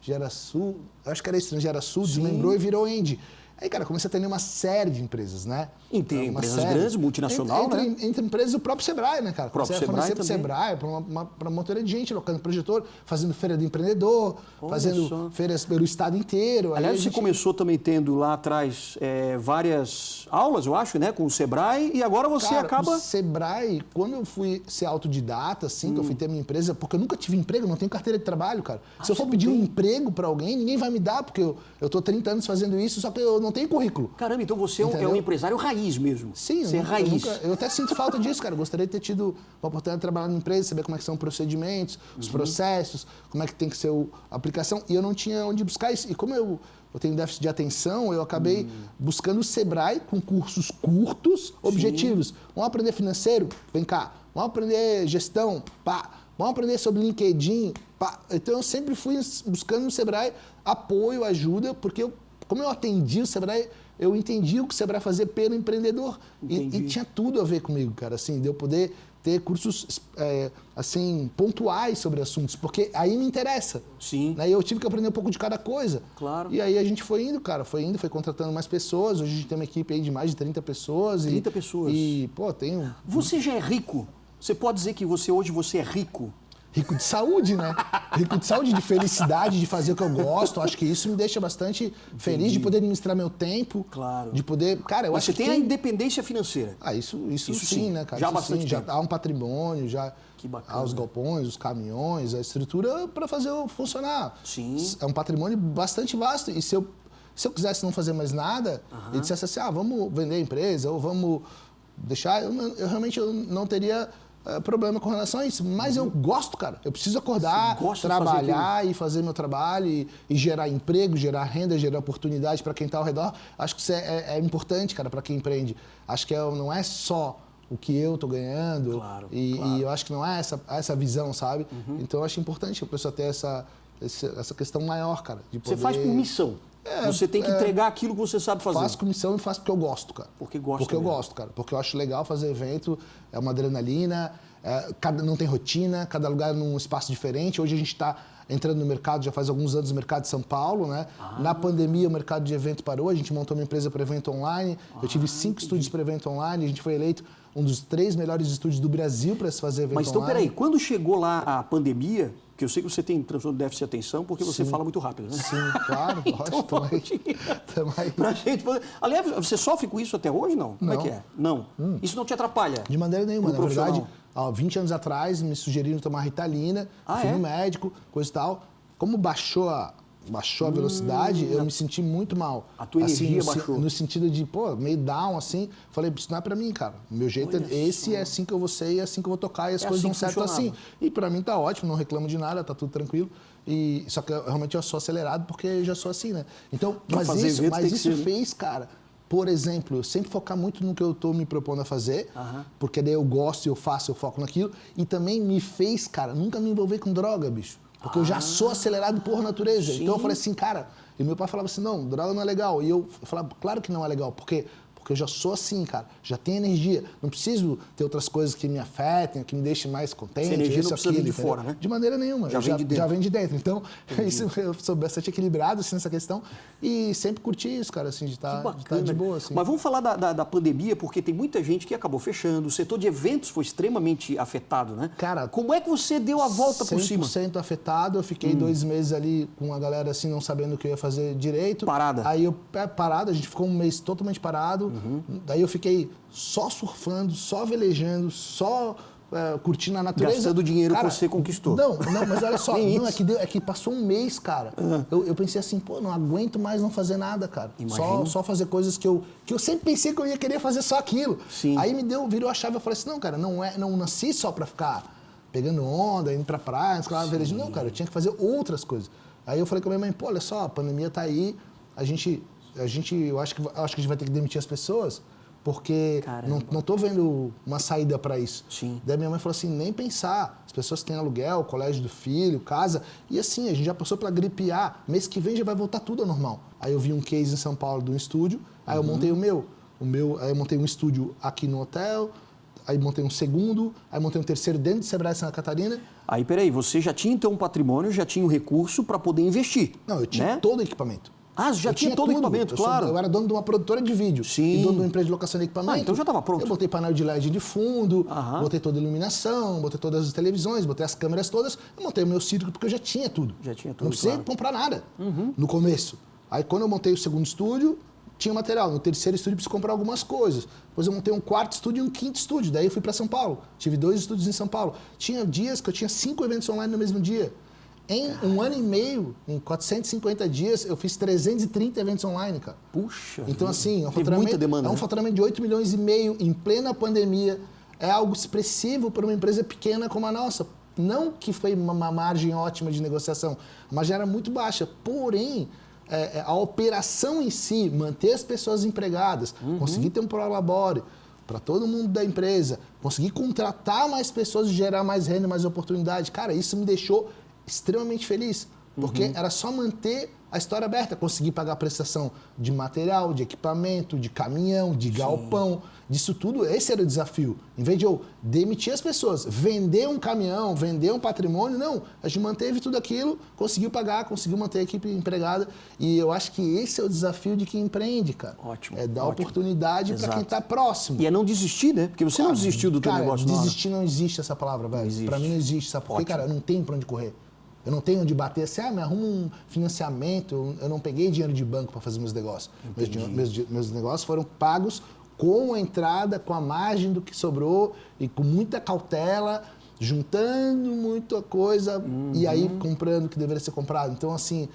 Gerasul, acho que era isso, Gerasul, desmembrou e virou Engie. Aí, cara, comecei a atender uma série de empresas, né? Empresas grandes, multinacional, né? Entre empresas, o próprio Sebrae, né, cara? Comecei a fornecer para o Sebrae, para uma montoeira de gente, locando projetor, fazendo feira do empreendedor, fazendo feiras pelo estado inteiro. Aliás, você começou também tendo lá atrás várias aulas, eu acho, né? Com o Sebrae, e agora você acaba... O Sebrae, quando eu fui ser autodidata, assim, que eu fui ter minha empresa, porque eu nunca tive emprego, não tenho carteira de trabalho, cara. Se eu for pedir um emprego para alguém, ninguém vai me dar, porque eu tô 30 anos fazendo isso, só que eu não tenho currículo. Caramba, então você é um empresário raiz mesmo. Sim, você é raiz. Eu até sinto falta disso, cara. Eu gostaria de ter tido a oportunidade de trabalhar na empresa, saber como é que são os procedimentos, os processos, como é que tem que ser a aplicação. E eu não tinha onde buscar isso. E como eu tenho déficit de atenção, eu acabei buscando o Sebrae com cursos curtos, objetivos. Vamos aprender financeiro? Vem cá. Vamos aprender gestão? Pá. Vamos aprender sobre LinkedIn? Pá. Então eu sempre fui buscando no Sebrae apoio, ajuda, porque como eu atendi o Sebrae, eu entendi o que o Sebrae fazia pelo empreendedor. E tinha tudo a ver comigo, cara, assim, de eu poder ter cursos, assim, pontuais sobre assuntos, porque aí me interessa. Sim. Né? E eu tive que aprender um pouco de cada coisa. Claro. E aí a gente foi indo, cara, foi contratando mais pessoas. Hoje a gente tem uma equipe aí de mais de 30 pessoas. 30 pessoas. E, pô, tenho... Você já é rico? Você pode dizer que hoje você é rico? Rico de saúde, né? Rico de saúde, de felicidade, de fazer o que eu gosto. Acho que isso me deixa bastante feliz de poder administrar meu tempo. Claro. De poder... Cara, eu Mas acho você tem a independência financeira. Isso sim, né, cara? Já há isso bastante tempo. Já há um patrimônio, já Que bacana. há os galpões, os caminhões, a estrutura para fazer funcionar. Sim. É um patrimônio bastante vasto. E se eu quisesse não fazer mais nada, e dissesse assim, vamos vender a empresa, ou vamos deixar, eu realmente não teria problema com relação a isso. Mas eu gosto, cara. Eu preciso acordar, trabalhar e fazer meu trabalho e gerar emprego, gerar renda, gerar oportunidade para quem está ao redor. Acho que isso é importante, cara, para quem empreende. Acho que não é só o que eu estou ganhando. Claro. E eu acho que não é essa visão, sabe? Então eu acho importante a pessoa ter essa questão maior, cara. De poder... Você faz por missão. Você tem que entregar aquilo que você sabe fazer. Faço com missão e faço porque eu gosto, cara. Porque gosta Porque eu mesmo. gosto, cara. Porque eu acho legal fazer evento, é uma adrenalina, não tem rotina, cada lugar num espaço diferente. Hoje a gente está entrando no mercado, já faz alguns anos, no mercado de São Paulo, né? Na pandemia o mercado de evento parou, a gente montou uma empresa para evento online. Eu tive 5 estúdios para evento online, a gente foi eleito um dos 3 melhores estúdios do Brasil para se fazer evento online. Mas então, peraí, quando chegou lá a pandemia, que eu sei que você tem transtorno de déficit de atenção, porque você fala muito rápido, né? Sim, claro. Então, Tamo aí. pra gente poder... Aliás, você sofre com isso até hoje, não? Como é Não. que é? Não. Isso não te atrapalha? De maneira nenhuma. No Na verdade, profissional? 20 anos atrás, me sugeriram tomar Ritalina, fui é? no médico, coisa e tal. Como baixou a velocidade, eu me senti muito mal. A tua energia baixou. No sentido de, meio down, assim. Falei, isso não é pra mim, cara. Meu jeito é assim que eu vou ser, é assim que eu vou tocar e as coisas assim dão que certo assim. funcionava. E pra mim tá ótimo, não reclamo de nada, tá tudo tranquilo. Só que realmente eu sou acelerado porque eu já sou assim, né? Então, Pra fazer evento tem que isso ser- fez, cara, por exemplo, eu sempre focar muito no que eu tô me propondo a fazer, porque daí eu gosto, eu faço, eu foco naquilo. E também me fez, cara, nunca me envolver com droga, bicho. Porque eu já sou acelerado por natureza. Sim. Então eu falei assim, cara, e meu pai falava assim, não, droga não é legal. E eu falava, claro que não é legal, porque eu já sou assim, cara, já tenho energia. Não preciso ter outras coisas que me afetem, que me deixem mais contente. Essa energia isso, não precisa vir de entendeu? fora, né? De maneira nenhuma. Já vem de dentro. Já vem de dentro. Então, isso, eu sou bastante equilibrado assim, nessa questão. E sempre curti isso, cara, assim, de estar de boa. Assim. Mas vamos falar da pandemia, porque tem muita gente que acabou fechando. O setor de eventos foi extremamente afetado, né? Cara, como é que você deu a volta por cima? 100% afetado. Eu fiquei 2 meses ali com a galera assim, não sabendo o que eu ia fazer direito. Parada. Aí parado, a gente ficou um mês totalmente parado. Daí eu fiquei só surfando, só velejando, só curtindo a natureza. Gastando dinheiro que você conquistou. Não, mas olha só, Nem não, isso. é que passou um mês, cara. Eu pensei assim, não aguento mais não fazer nada, cara. Imagino. Só fazer coisas que eu sempre pensei que eu ia querer fazer só aquilo. Sim. Aí virou a chave, eu falei assim, não, cara, não nasci só pra ficar pegando onda, indo pra praia, velejando. Não, cara, eu tinha que fazer outras coisas. Aí eu falei com a minha mãe, olha só, a pandemia tá aí, eu acho que a gente vai ter que demitir as pessoas, porque não tô vendo uma saída para isso. Sim. Daí minha mãe falou assim, nem pensar, as pessoas têm aluguel, colégio do filho, casa, e assim, a gente já passou pela gripe A, mês que vem já vai voltar tudo ao normal. Aí eu vi um case em São Paulo de um estúdio, aí eu montei o meu, aí eu montei um estúdio aqui no hotel, aí montei um segundo, aí montei um terceiro dentro do Sebrae Santa Catarina. Aí, peraí, você já tinha então um patrimônio, já tinha um recurso para poder investir. Não, eu tinha né? todo o equipamento. Já tinha todo o equipamento, claro. Eu era dono de uma produtora de vídeo. Sim. E dono de uma empresa de locação de equipamento. Então já estava pronto. Eu botei painel de LED de fundo, botei toda a iluminação, botei todas as televisões, botei as câmeras todas. Eu montei o meu circo porque eu já tinha tudo. Já tinha tudo, Não precisei claro. comprar nada no começo. Aí quando eu montei o segundo estúdio, tinha material. No terceiro estúdio, preciso comprar algumas coisas. Depois eu montei um quarto estúdio e um quinto estúdio. Daí eu fui para São Paulo. Tive 2 estúdios em São Paulo. Tinha dias que eu tinha 5 eventos online no mesmo dia. Em 1 ano e meio, em 450 dias, eu fiz 330 eventos online, cara. Puxa. Então, assim, Teve muita demanda, é um né? faturamento de 8 milhões e meio em plena pandemia. É algo expressivo para uma empresa pequena como a nossa. Não que foi uma margem ótima de negociação, mas já era muito baixa. Porém, a operação em si, manter as pessoas empregadas, conseguir ter um prolabore para todo mundo da empresa, conseguir contratar mais pessoas e gerar mais renda, mais oportunidade. Cara, isso me deixou extremamente feliz, porque era só manter a história aberta, conseguir pagar a prestação de material, de equipamento, de caminhão, de galpão, disso tudo. Esse era o desafio. Em vez de eu demitir as pessoas, vender um caminhão, vender um patrimônio, não. A gente manteve tudo aquilo, conseguiu pagar, conseguiu manter a equipe empregada. E eu acho que esse é o desafio de quem empreende, cara. Ótimo. É dar ótimo. oportunidade para quem está próximo. E é não desistir, né? Porque você não desistiu do teu Cara, negócio na hora. desistir não existe essa palavra, velho. Pra mim não existe, sabe por quê, cara? Eu não tenho pra onde correr. Eu não tenho onde bater assim, me arruma um financiamento. Eu não peguei dinheiro de banco para fazer meus negócios. Meus negócios foram pagos com a entrada, com a margem do que sobrou e com muita cautela, juntando muita coisa e aí comprando o que deveria ser comprado. Então, assim,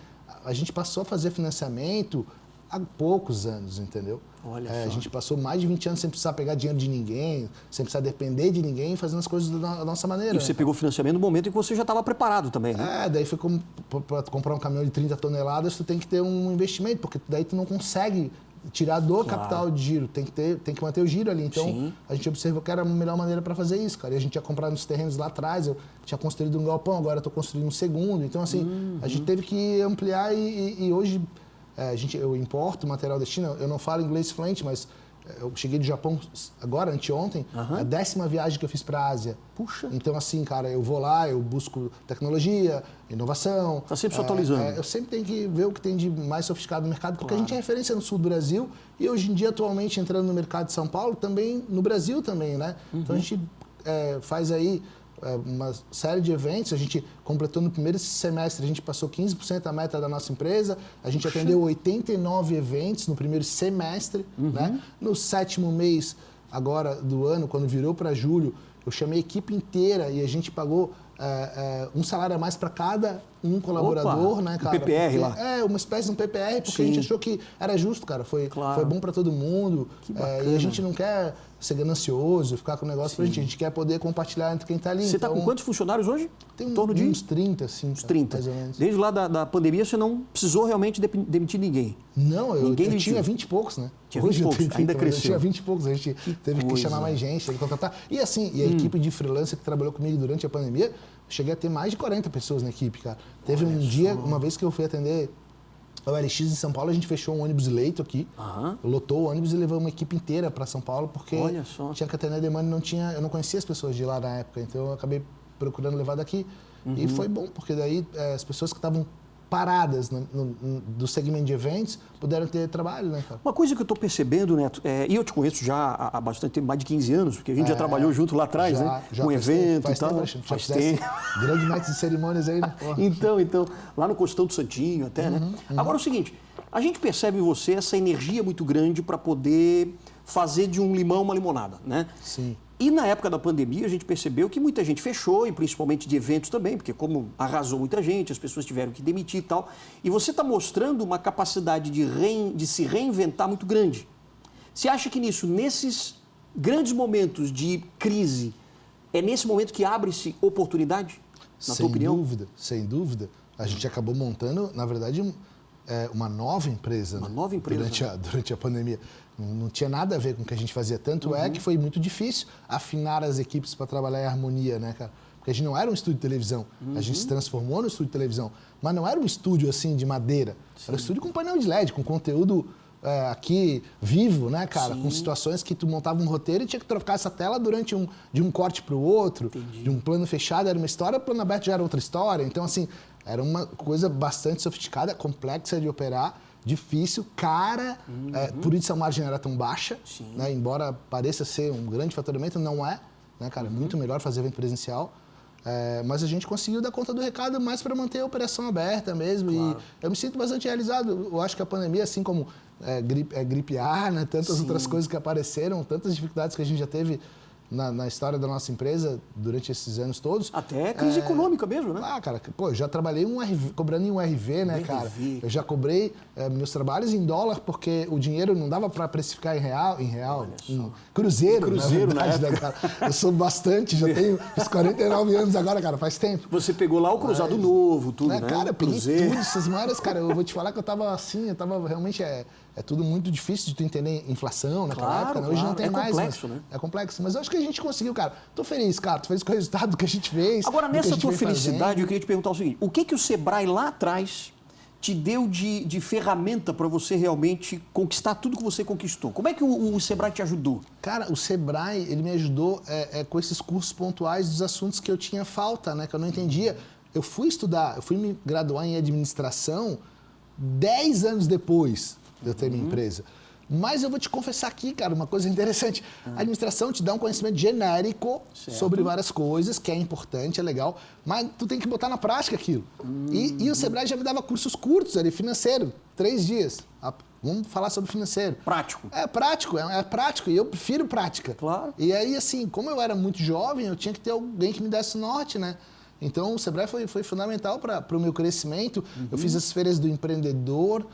a gente passou a fazer financiamento há poucos anos, entendeu? Olha A só. gente passou mais de 20 anos sem precisar pegar dinheiro de ninguém, sem precisar depender de ninguém, fazendo as coisas da nossa maneira. E você pegou financiamento no momento em que você já estava preparado também, né? Daí foi como para comprar um caminhão de 30 toneladas, tu tem que ter um investimento, porque daí tu não consegue tirar do capital de giro, tem que manter o giro ali. Então, Sim. a gente observou que era a melhor maneira para fazer isso, cara. E a gente tinha comprado uns terrenos lá atrás, eu tinha construído um galpão, agora estou construindo um segundo. Então, assim, a gente teve que ampliar e hoje eu importo material da China, eu não falo inglês fluente, mas eu cheguei do Japão agora, anteontem, a 10ª viagem que eu fiz para a Ásia. Puxa. Então, assim, cara, eu vou lá, eu busco tecnologia, inovação. Tá sempre se atualizando. Eu sempre tenho que ver o que tem de mais sofisticado no mercado, porque a gente é referência no sul do Brasil e hoje em dia, atualmente, entrando no mercado de São Paulo, também no Brasil também, né? Então, a gente faz aí uma série de eventos, a gente completou no primeiro semestre, a gente passou 15% da meta da nossa empresa, a gente atendeu 89 eventos no primeiro semestre, né? No 7º mês agora do ano, quando virou para julho, eu chamei a equipe inteira e a gente pagou um salário a mais para cada um colaborador, né, cara? PPR lá. Uma espécie de um PPR, porque a gente achou que era justo, cara. Foi bom para todo mundo. E a gente não quer ser ganancioso, ficar com o negócio pra gente. A gente quer poder compartilhar entre quem tá ali. Você está com quantos funcionários hoje? Tem em torno de uns 30, assim. uns 30. Mais ou menos. Desde lá da pandemia, você não precisou realmente demitir ninguém. Não, eu Ninguém tinha 20 e poucos, né? Tinha 20 e poucos, eu tenho ainda 30, cresceu. Eu tinha 20 e poucos, a gente teve que chamar mais gente, teve que contratar. E assim, a equipe de freelancer que trabalhou comigo durante a pandemia, cheguei a ter mais de 40 pessoas na equipe, cara. Teve um dia, uma vez que eu fui atender o LX em São Paulo, a gente fechou um ônibus leito aqui, lotou o ônibus e levou uma equipe inteira para São Paulo, porque tinha que atender a demanda e eu não conhecia as pessoas de lá na época, então eu acabei procurando levar daqui. E foi bom, porque daí as pessoas que estavam paradas do segmento de eventos puderam ter trabalho, né, cara? Uma coisa que eu estou percebendo, Neto, e eu te conheço já há bastante tempo, mais de 15 anos, porque a gente já trabalhou junto lá atrás, né? Com evento e tal. Faz tempo. Grande mestre de cerimônias aí, né? Então, lá no Costão do Santinho até, né? Agora é o seguinte, a gente percebe em você essa energia muito grande para poder fazer de um limão uma limonada, né? Sim. E na época da pandemia a gente percebeu que muita gente fechou, e principalmente de eventos também, porque como arrasou muita gente, as pessoas tiveram que demitir e tal. E você está mostrando uma capacidade de se reinventar muito grande. Você acha que nesses grandes momentos de crise, é nesse momento que abre-se oportunidade, na tua opinião? Sem dúvida. A gente acabou montando, na verdade, uma nova empresa. Uma nova empresa. Durante a pandemia. Não tinha nada a ver com o que a gente fazia. Tanto é que foi muito difícil afinar as equipes para trabalhar em harmonia, né, cara? Porque a gente não era um estúdio de televisão. A gente se transformou no estúdio de televisão. Mas não era um estúdio, assim, de madeira. Era um estúdio com painel de LED, com conteúdo aqui vivo, né, cara? Com situações que tu montava um roteiro e tinha que trocar essa tela de um corte para o outro. De um plano fechado era uma história, plano aberto já era outra história. Então, assim, era uma coisa bastante sofisticada, complexa de operar. Difícil, cara, por isso a margem era tão baixa, né? Embora pareça ser um grande faturamento, não é, né, cara? Muito melhor fazer evento presencial, mas a gente conseguiu dar conta do recado mais para manter a operação aberta mesmo, e eu me sinto bastante realizado. Eu acho que a pandemia, assim como gripe A, né? Tantas outras coisas que apareceram, tantas dificuldades que a gente já teve na história da nossa empresa durante esses anos todos. Até crise econômica mesmo, né? Cara, pô, eu já trabalhei cobrando em um RV, né, cara? Eu já cobrei meus trabalhos em dólar porque o dinheiro não dava para precificar em real, em cruzeiro, na verdade, na época. né, cara? Eu sou bastante, já tenho uns 49 anos agora, cara, faz tempo. Você pegou lá o Cruzado Novo, tudo, né? Cara, eu peguei Cruzeiro. tudo, essas moedas, cara, eu vou te falar que eu tava realmente, é tudo muito difícil de tu entender inflação naquela época, né? Hoje não tem mais. Complexo, né? É complexo, mas eu acho que a gente conseguiu, cara. Tô feliz, cara, tô feliz com o resultado que a gente fez. Agora, nessa tua felicidade, eu queria te perguntar o seguinte, o que o Sebrae lá atrás te deu de ferramenta para você realmente conquistar tudo que você conquistou? Como é que o Sebrae te ajudou? Cara, o Sebrae, ele me ajudou com esses cursos pontuais dos assuntos que eu tinha falta, né? Que eu não entendia. Eu fui me graduar em administração 10 anos depois de eu ter minha empresa. Mas eu vou te confessar aqui, cara, uma coisa interessante. A administração te dá um conhecimento genérico sobre várias coisas, que é importante, é legal, mas tu tem que botar na prática aquilo. E o Sebrae já me dava cursos curtos ali, financeiro, 3 dias. Vamos falar sobre financeiro. Prático. É prático, e eu prefiro prática. Claro. E aí, assim, como eu era muito jovem, eu tinha que ter alguém que me desse norte, né? Então, o Sebrae foi fundamental para o meu crescimento. Eu fiz as feiras do empreendedor,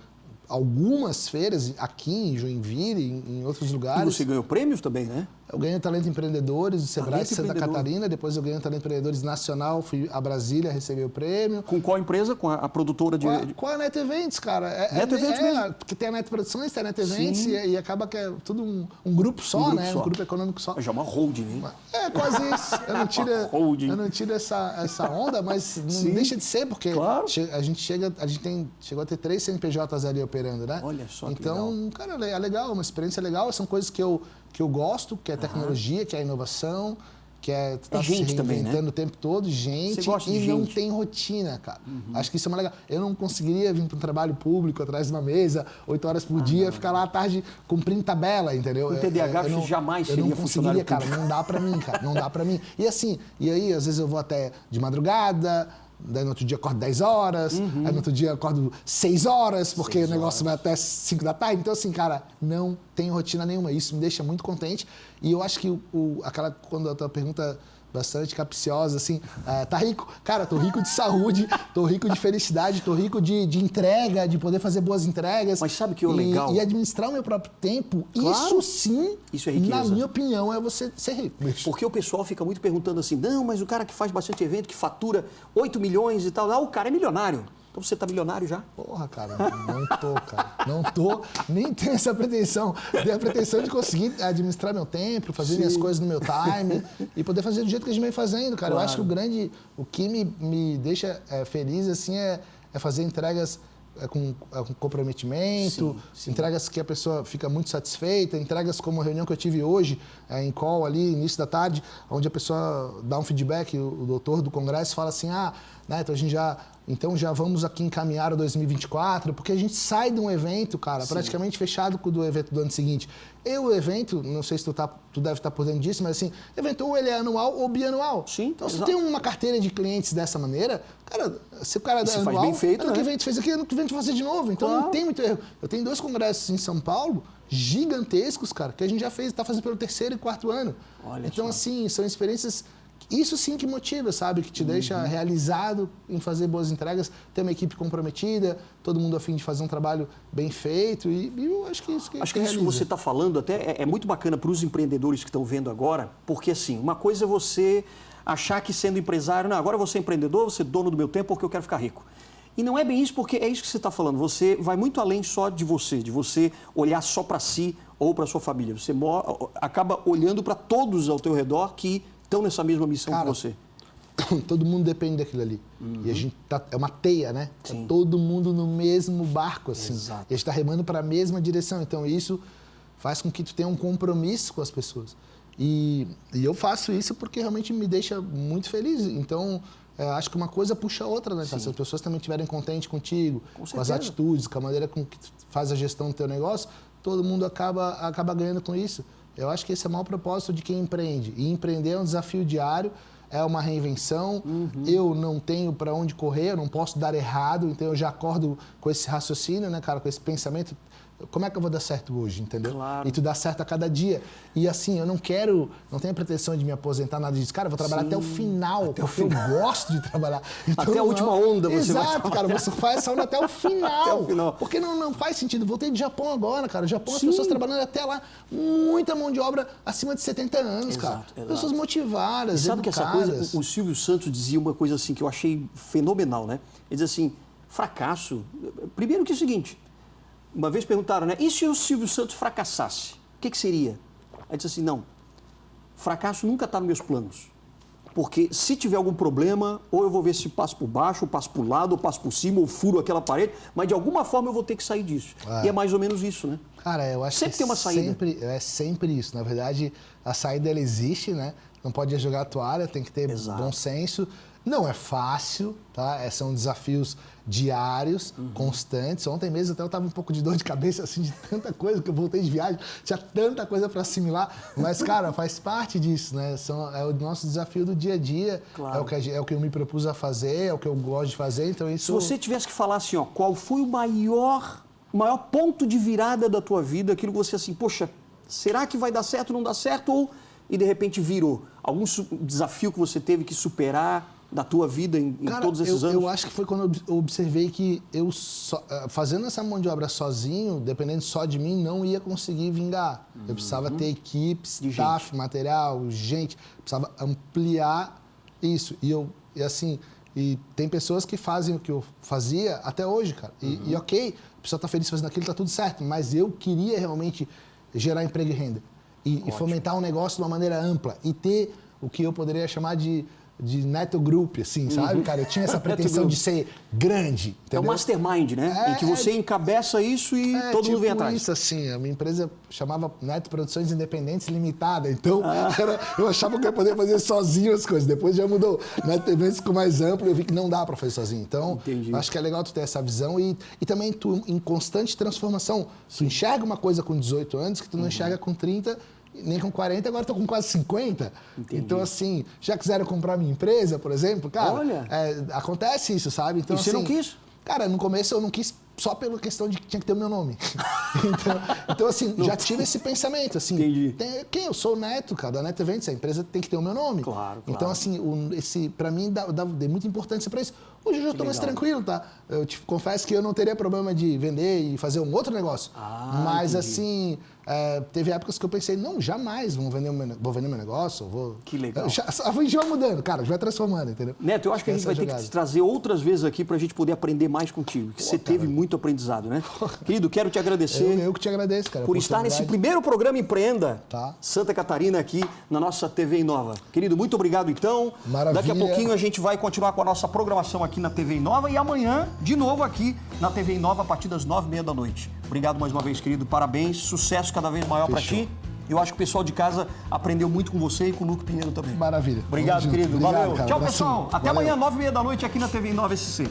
algumas feiras, aqui em Joinville, em outros E lugares. você ganhou prêmios também, né? Eu ganhei o Talento Empreendedores do Sebrae Talento de Santa Empreendedor. Catarina, depois eu ganhei o Talento Empreendedores Nacional, fui a Brasília receber o prêmio. Com qual empresa? Com a produtora de... Com a Net Events, cara. Net Events mesmo? Porque tem a Net Produções, tem a Net Events e acaba que é tudo um grupo só, grupo né? só. Um grupo econômico só. Já é uma holding, hein? É, quase isso. Holding. Eu não tiro essa onda, mas não Sim. deixa de ser, porque Claro. a gente chegou a ter 3 CNPJs ali operando, né? Olha só que então, cara, é legal, é uma experiência legal, são coisas que eu gosto, que é tecnologia, que é inovação, que é estar se gente também, reinventando né? o tempo todo, gente, Você gosta de e não gente. tem rotina, cara. Acho que isso é mais legal. Eu não conseguiria vir para um trabalho público atrás de uma mesa, 8 horas por dia, ficar lá à tarde cumprindo tabela, entendeu? Com TDAH Eu você jamais eu não seria conseguiria, funcionário cara, público. não dá pra mim, cara, não dá pra mim. E assim, e aí às vezes eu vou até de madrugada, daí no outro dia eu acordo 10 horas, aí no outro dia eu acordo 6 horas, porque o negócio vai até 5 da tarde. Então assim, cara, não tenho rotina nenhuma. Isso me deixa muito contente. E eu acho que quando a tua pergunta bastante capciosa, assim, tá rico? Cara, tô rico de saúde, tô rico de felicidade, tô rico de entrega, de poder fazer boas entregas. Mas sabe o que é o legal? E administrar o meu próprio tempo, Claro. isso sim, Isso é riqueza. na minha opinião, é você ser rico. Porque o pessoal fica muito perguntando assim, não, mas o cara que faz bastante evento, que fatura 8 milhões e tal, o cara é milionário. Então você tá milionário já? Porra, cara, não tô, cara. Não tô, nem tenho essa pretensão. Tenho a pretensão de conseguir administrar meu tempo, fazer minhas coisas no meu time e poder fazer do jeito que a gente vem fazendo, cara. Claro. Eu acho que o que me deixa feliz, assim, é fazer entregas com comprometimento, Sim. entregas que a pessoa fica muito satisfeita, entregas como a reunião que eu tive hoje, em call ali, início da tarde, onde a pessoa dá um feedback, o doutor do congresso fala assim, né, então a gente já vamos aqui encaminhar o 2024, porque a gente sai de um evento, cara, praticamente fechado com o do evento do ano seguinte. O evento, não sei se tu deve estar por dentro disso, mas assim, evento ou ele é anual ou bianual. Sim, então, se tu exato. tem uma carteira de clientes dessa maneira, cara, se o cara é se faz anual, bem feito, ano que né? vem tu fez aqui, ano que vem tu vai fazer de novo. Então Claro. não tem muito erro. Eu tenho 2 congressos em São Paulo, gigantescos, cara, que a gente já está fazendo pelo 3º e 4º ano. Olha então, só. assim, são experiências. Isso sim que motiva, sabe? Que te deixa realizado em fazer boas entregas, ter uma equipe comprometida, todo mundo a fim de fazer um trabalho bem feito e eu acho que isso que Acho que isso que realiza. você está falando até é muito bacana para os empreendedores que estão vendo agora, porque assim, uma coisa é você achar que sendo empresário, não, agora eu vou ser empreendedor, vou ser dono do meu tempo porque eu quero ficar rico. E não é bem isso, porque é isso que você está falando, você vai muito além só de você olhar só para si ou para sua família. Você acaba olhando para todos ao teu redor que estão nessa mesma missão que você. Todo mundo depende daquilo ali. E a gente é uma teia, né? Tá Sim. todo mundo no mesmo barco, assim. Exato. E a gente está remando para a mesma direção. Então isso faz com que tu tenha um compromisso com as pessoas. E eu faço isso porque realmente me deixa muito feliz. Então, acho que uma coisa puxa a outra, né? Se as pessoas também estiverem contentes contigo, com as certeza. atitudes, com a maneira com que tu faz a gestão do teu negócio, todo mundo acaba ganhando com isso. Eu acho que esse é o maior propósito de quem empreende. E empreender é um desafio diário, é uma reinvenção. Eu não tenho para onde correr, eu não posso dar errado, então eu já acordo com esse raciocínio, né, cara, com esse pensamento. Como é que eu vou dar certo hoje, entendeu? Claro. E tu dá certo a cada dia. E assim, eu não tenho a pretensão de me aposentar, nada disso. Cara, eu vou trabalhar até o final, porque eu gosto de trabalhar. Então, Até a última onda você vai Exato, cara, você faz essa onda até o final. Até o final. Porque não faz sentido. Voltei do Japão agora, cara. O Japão, as Sim. pessoas trabalhando até lá, muita mão de obra acima de 70 anos, cara. Exato. Pessoas motivadas, E sabe que essa educadas. coisa, o Silvio Santos dizia uma coisa assim que eu achei fenomenal, né? Ele diz assim, fracasso, primeiro que é o seguinte, uma vez perguntaram, né? E se o Silvio Santos fracassasse? O que seria? Aí disse assim, não, fracasso nunca está nos meus planos. Porque se tiver algum problema, ou eu vou ver se passo por baixo, ou passo por lado, ou passo por cima, ou furo aquela parede, mas de alguma forma eu vou ter que sair disso. E é mais ou menos isso, né? Cara, eu acho Sempre que tem uma saída. é sempre isso. Na verdade, a saída ela existe, né? Não pode jogar a toalha, tem que ter Exato. bom senso. Não é fácil, tá? São desafios diários, constantes. Ontem mesmo até eu tava um pouco de dor de cabeça, assim, de tanta coisa, que eu voltei de viagem, tinha tanta coisa para assimilar. Mas, cara, faz parte disso, né? É o nosso desafio do dia a dia. Claro. É o que eu me propus a fazer, é o que eu gosto de fazer. Então, isso... Se você tivesse que falar assim, ó, qual foi o maior ponto de virada da tua vida, aquilo que você assim, poxa, será que vai dar certo, não dá certo? Ou, e de repente virou? Algum desafio que você teve que superar da tua vida em Cara, todos esses anos? Eu acho que foi quando eu observei que fazendo essa mão de obra sozinho, dependendo só de mim, não ia conseguir vingar. Eu precisava ter equipes, staff, material, gente. Precisava ampliar isso. E tem pessoas que fazem o que eu fazia até hoje, cara. E ok, a pessoa está feliz fazendo aquilo, tá tudo certo. Mas eu queria realmente gerar emprego e renda. E fomentar um negócio de uma maneira ampla. E ter o que eu poderia chamar de neto group, assim, sabe, cara? Eu tinha essa pretensão de ser grande, entendeu? É um mastermind, né? Em que você encabeça isso e todo mundo vem atrás. Isso, assim, a minha empresa chamava Neto Produções Independentes Limitada, então eu achava que eu ia poder fazer sozinho as coisas, depois já mudou. Neto Eventos ficou mais amplo, eu vi que não dá para fazer sozinho. Então, acho que é legal tu ter essa visão e também tu, em constante transformação, tu enxerga uma coisa com 18 anos que tu não enxerga com 30, nem com 40, agora estou com quase 50. Entendi. Então, assim, já quiseram comprar minha empresa, por exemplo, cara, acontece isso, sabe? Então, e você não quis? Cara, no começo eu não quis só pela questão de que tinha que ter o meu nome. então assim, já tive esse pensamento, assim. Entendi. Quem eu sou o Neto, cara, da Neto Eventos, a empresa tem que ter o meu nome. Claro. Então, assim, pra mim, dei muita importância pra isso. Hoje eu já tô mais tranquilo, tá? Eu te confesso que eu não teria problema de vender e fazer um outro negócio. Mas, assim, teve épocas que eu pensei, não, jamais vou vender meu negócio, vou... Que legal. A gente vai mudando, cara, a gente vai transformando, entendeu? Neto, eu acho que a gente vai ter que te trazer outras vezes aqui pra gente poder aprender mais contigo, que você teve muito aprendizado, né? Querido, quero te agradecer. Eu que te agradeço, cara. Por estar nesse primeiro programa Empreenda Santa Catarina aqui na nossa TV Inova. Querido, muito obrigado então. Maravilha. Daqui a pouquinho a gente vai continuar com a nossa programação aqui na TV Inova e amanhã, de novo aqui na TV Inova a partir das 9h30 da noite. Obrigado mais uma vez, querido. Parabéns. Sucesso cada vez maior para ti. Eu acho que o pessoal de casa aprendeu muito com você e com o Luco Pinheiro também. Maravilha. Obrigado, querido. Obrigado, valeu. cara. Tchau, pessoal. Até Valeu. amanhã, 9h30 da noite aqui na TV Inova SC.